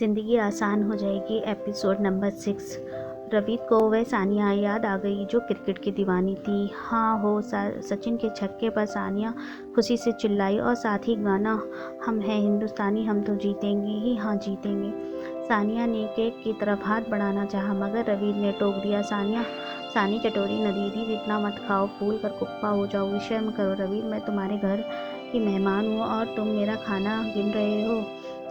ज़िंदगी आसान हो जाएगी एपिसोड नंबर 6। रवि को वह सानिया याद आ गई जो क्रिकेट की दीवानी थी। हाँ हो सचिन के छक्के पर सानिया खुशी से चिल्लाई और साथ ही गाना हम हैं हिंदुस्तानी, हम तो जीतेंगे ही, हाँ जीतेंगे। सानिया ने केक की तरफ हाथ बढ़ाना चाहा मगर रवि ने टोक दिया। सानी चटोरी नदीदी, इतना मत खाओ, फूल कर कुप्पा हो जाओगी, शर्म करो रवि, मैं तुम्हारे घर की मेहमान हूँ और तुम मेरा खाना गिन रहे हो।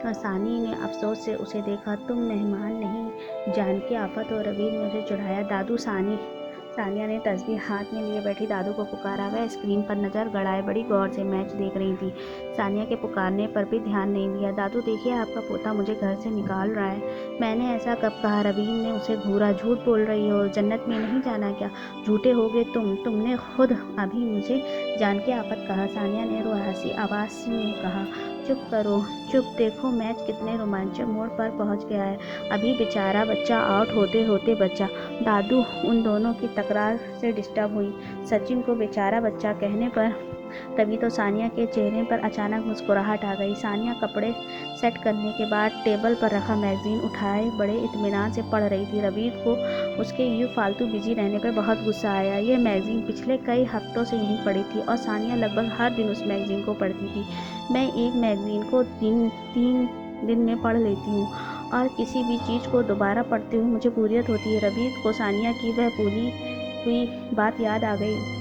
सानी ने अफसोस से उसे देखा। तुम मेहमान नहीं, जान की आफत हो, रवि ने उसे चिढ़ाया। दादू, सानिया ने तस्वीर हाथ में लिए बैठी दादू को पुकारा। वह स्क्रीन पर नज़र गड़ाए बड़ी गौर से मैच देख रही थी। सानिया के पुकारने पर भी ध्यान नहीं दिया। दादू देखिए, आपका पोता मुझे घर से निकाल रहा है। मैंने ऐसा कब कहा? रवीन ने उसे घूरा। झूठ बोल रही हो, जन्नत में नहीं जाना क्या? झूठे हो गए तुमने खुद अभी मुझे जान के आफत कहा। सानिया ने रुआसी आवाज़ में कहा। चुप करो, चुप, देखो मैच कितने रोमांचक मोड़ पर पहुंच गया है। अभी बेचारा बच्चा आउट होते होते बचा। दादू उन दोनों की तकरार से डिस्टर्ब हुई। सचिन को बेचारा बच्चा कहने पर तभी तो सानिया के चेहरे पर अचानक मुस्कुराहट आ गई। सानिया कपड़े सेट करने के बाद टेबल पर रखा मैगजीन उठाए बड़े इत्मीनान से पढ़ रही थी। रवि को उसके यूँ फालतू बिजी रहने पर बहुत गुस्सा आया। यह मैगजीन पिछले कई हफ्तों से यहीं पड़ी थी और सानिया लगभग हर दिन उस मैगजीन को पढ़ती थी। मैं एक मैगजीन को 3 दिन में पढ़ लेती हूँ और किसी भी चीज़ को दोबारा पढ़ते हुए मुझे बोरियत होती है। रवि को सानिया की वह भूली हुई बात याद आ गई।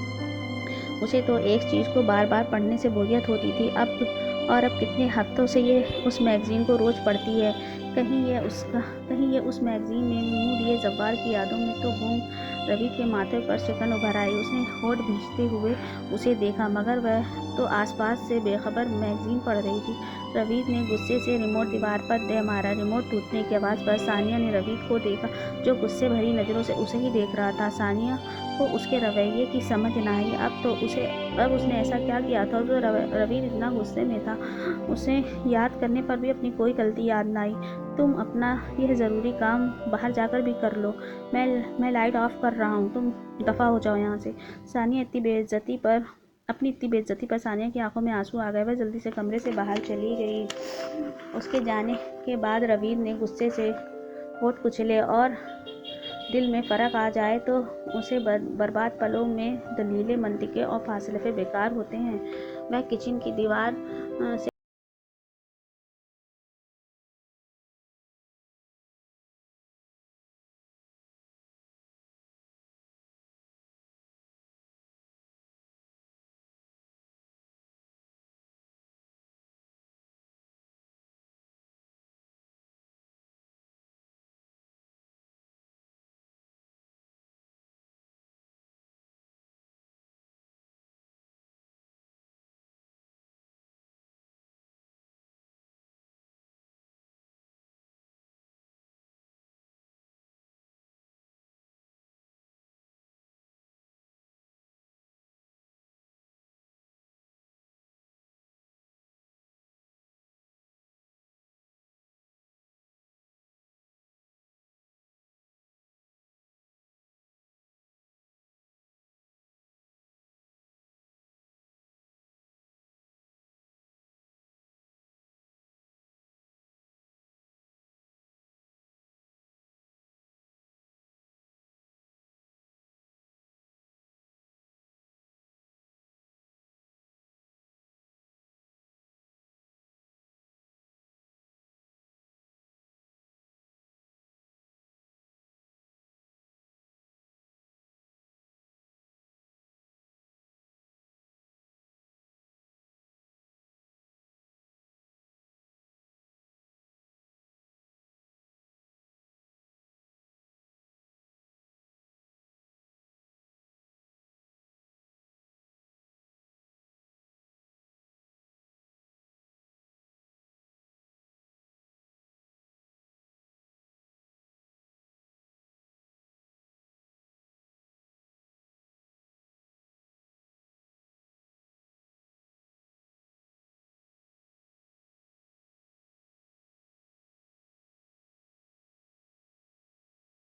उसे तो एक चीज़ को बार बार पढ़ने से बोरियत होती थी। अब कितने हफ्तों से ये उस मैगज़ीन को रोज़ पढ़ती है। कहीं ये उस मैगज़ीन में मुँह दिए जब्बार की यादों में तो गुम। रवि के माथे पर शिकन उभर आई। उसने होठ भींचते हुए उसे देखा मगर वह तो आसपास से बेखबर मैगज़ीन पढ़ रही थी। रवि ने गुस्से से रिमोट दीवार पर दे मारा। रिमोट टूटने की आवाज़ पर सानिया ने रवि को देखा जो गुस्से भरी नज़रों से उसे ही देख रहा था। सानिया को उसके रवैये की समझ न आई। अब उसने ऐसा क्या किया था जो रवि इतना गुस्से में था? उसे याद करने पर भी अपनी कोई गलती याद न आई। तुम अपना यह ज़रूरी काम बाहर जाकर भी कर लो। मैं लाइट ऑफ कर रहा हूँ, तुम दफ़ा हो जाओ यहाँ से। सानिया अपनी इतनी बेइज्जती पर सानिया की आंखों में आंसू आ गए। वह जल्दी से कमरे से बाहर चली गई। उसके जाने के बाद रवि ने गुस्से से होठ कुचले और दिल में फ़र्क आ जाए तो उसे बर्बाद पलों में दलीलें, मंतिक़ें और फ़ासले बेकार होते हैं। वह किचन की दीवार से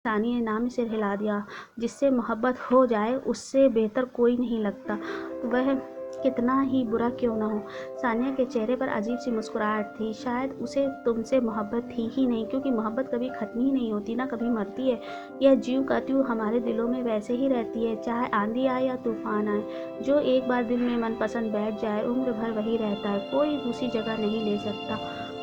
सानी ने नाम सिर हिला दिया। जिससे मोहब्बत हो जाए उससे बेहतर कोई नहीं लगता। वह कितना ही बुरा क्यों ना हो। सानिया के चेहरे पर अजीब सी मुस्कुराहट थी। शायद उसे तुमसे मोहब्बत थी ही नहीं, क्योंकि मोहब्बत कभी ख़त्म ही नहीं होती, ना कभी मरती है। यह ज्यों का त्यों हमारे दिलों में वैसे ही रहती है, चाहे आंधी आए या तूफान आए। जो एक बार दिल में मनपसंद बैठ जाए उम्र भर वही रहता है, कोई दूसरी जगह नहीं ले सकता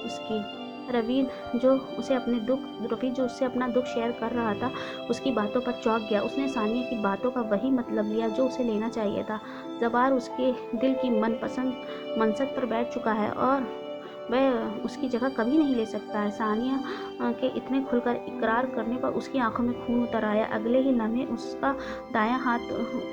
उसकी। रवीन जो उसे अपने दुख रफ़ी जो उससे अपना दुख शेयर कर रहा था, उसकी बातों पर चौंक गया। उसने सानिया की बातों का वही मतलब लिया जो उसे लेना चाहिए था। ज़बार उसके दिल की मनपसंद मनसब पर बैठ चुका है और वह उसकी जगह कभी नहीं ले सकता है। सानिया के इतने खुलकर इकरार करने पर उसकी आंखों में खून उतर आया। अगले ही लम्हे उसका दायां हाथ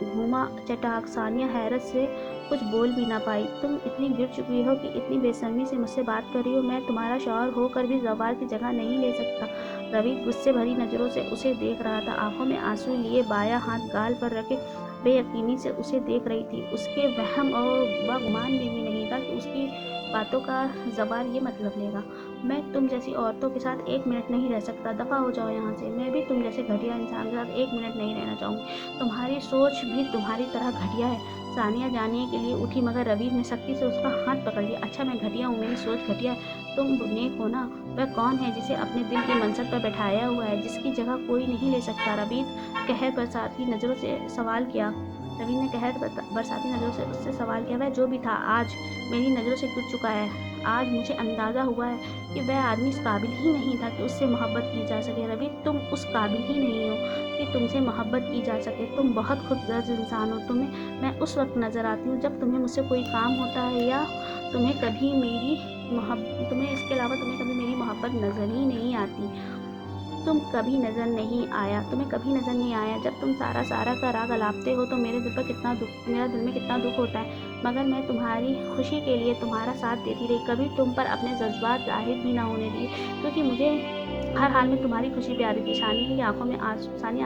घूमा चटाक। सानिया हैरत से कुछ बोल भी ना पाई। तुम इतनी गिर चुकी हो कि इतनी बेशर्मी से मुझसे बात कर रही हो। मैं तुम्हारा शौहर होकर भी ज़बार की जगह नहीं ले सकता। रवि गुस्से भरी नज़रों से उसे देख रहा था। आंखों में आंसू लिए बायां हाथ गाल पर रखे बेयकीनी से उसे देख रही थी। उसके वहम और गुमान में भी नहीं था कि उसकी बातों का ज़बार ये मतलब लेगा। मैं तुम जैसी औरतों के साथ 1 मिनट नहीं रह सकता। दफ़ा हो जाओ यहाँ से। मैं भी तुम जैसे घटिया इंसान के साथ 1 मिनट नहीं रहना चाहूँगी। तुम्हारी सोच भी तुम्हारी तरह घटिया है। सानिया जाने के लिए उठी, मगर रवि ने सख्ती से उसका हाथ पकड़ लिया। अच्छा, मैं घटिया हूँ, मेरी सोच घटिया है? तुम नेक हो ना। वह कौन है जिसे अपने दिल की मनसब पर बैठाया हुआ है, जिसकी जगह कोई नहीं ले सकता? रवि कहर बरसाती नज़रों से सवाल किया। रवि ने कहर बरसाती नज़रों से उससे सवाल किया। वह जो भी था आज मेरी नज़रों से गिर चुका है। आज मुझे अंदाज़ा हुआ है कि वह आदमी इस काबिल ही नहीं था कि उससे मोहब्बत की जा सके। रवि, तुम उस काबिल ही नहीं हो कि तुमसे मोहब्बत की जा सके। तुम बहुत खुदगर्ज इंसान हो। तुम्हें मैं उस वक्त नज़र आती हूँ जब तुम्हें मुझसे कोई काम होता है, या तुम्हें कभी मेरी तुम्हें इसके अलावा तुम्हें कभी मेरी मोहब्बत नज़र ही नहीं आती। तुम्हें कभी नज़र नहीं आया। जब तुम सारा सारा का राग अलापते हो तो मेरे दिल में कितना दुख होता है। मगर मैं तुम्हारी खुशी के लिए तुम्हारा साथ देती रही, कभी तुम पर अपने जज्बात जाहिर भी ना होने दिए, क्योंकि मुझे हर हाल में तुम्हारी खुशी प्यारी थी। सानिया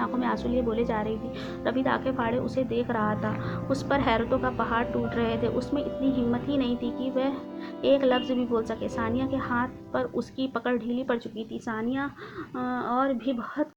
आंखों में आंसू लिए बोले जा रही थी। रवि आंखें फाड़े उसे देख रहा था। उस पर हैरतों का पहाड़ टूट रहे थे। उसमें इतनी हिम्मत ही नहीं थी कि वह एक लफ्ज़ भी बोल सके। सानिया के हाथ पर उसकी पकड़ ढीली पड़ चुकी थी। सानिया और भी बहुत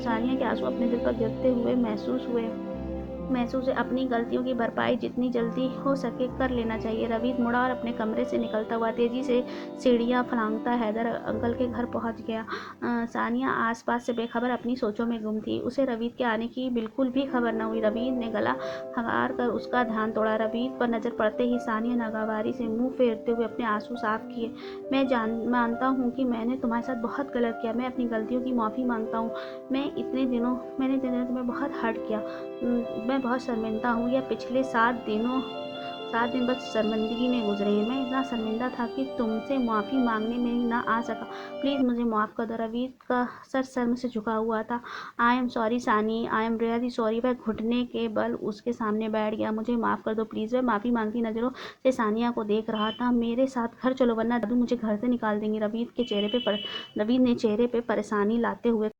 सानिया के आंसू अपने दिल पर गिरते हुए महसूस हुए। महसूस है। अपनी गलतियों की भरपाई जितनी जल्दी हो सके कर लेना चाहिए। रवीत मुड़ा और अपने कमरे से निकलता हुआ तेजी से सीढ़ियाँ फलांगता हैदर अंकल के घर पहुंच गया। सानिया आसपास से बेखबर अपनी सोचों में गुम थी। उसे रवीत के आने की बिल्कुल भी खबर न हुई। रवीत ने गला खंगार कर उसका ध्यान तोड़ा। रवीत पर नजर पड़ते ही सानिया नागवारी से मुंह फेरते हुए अपने आंसू साफ किए। मैं मानता हूँ कि मैंने तुम्हारे साथ बहुत गलत किया। मैं अपनी गलतियों की माफ़ी मांगता हूँ। मैंने इतने दिनों तुम्हें बहुत हर्ट किया। मैं बहुत शर्मिंदा हूँ। यह पिछले 7 दिन बस शर्मिंदगी में गुजरे हैं। मैं इतना शर्मिंदा था कि तुमसे माफ़ी मांगने में ही ना आ सका। प्लीज़ मुझे माफ़ कर दो। रवीत का सर शर्म से झुका हुआ था। आई एम सॉरी सानी, आई एम रियली सॉरी। वह घुटने के बल उसके सामने बैठ गया। मुझे माफ़ कर दो प्लीज़। वह माफ़ी मांगती नज़रों से सानिया को देख रहा था। मेरे साथ घर चलो वरना दादू मुझे घर से निकाल देंगे। रवीत ने चेहरे पे परेशानी लाते हुए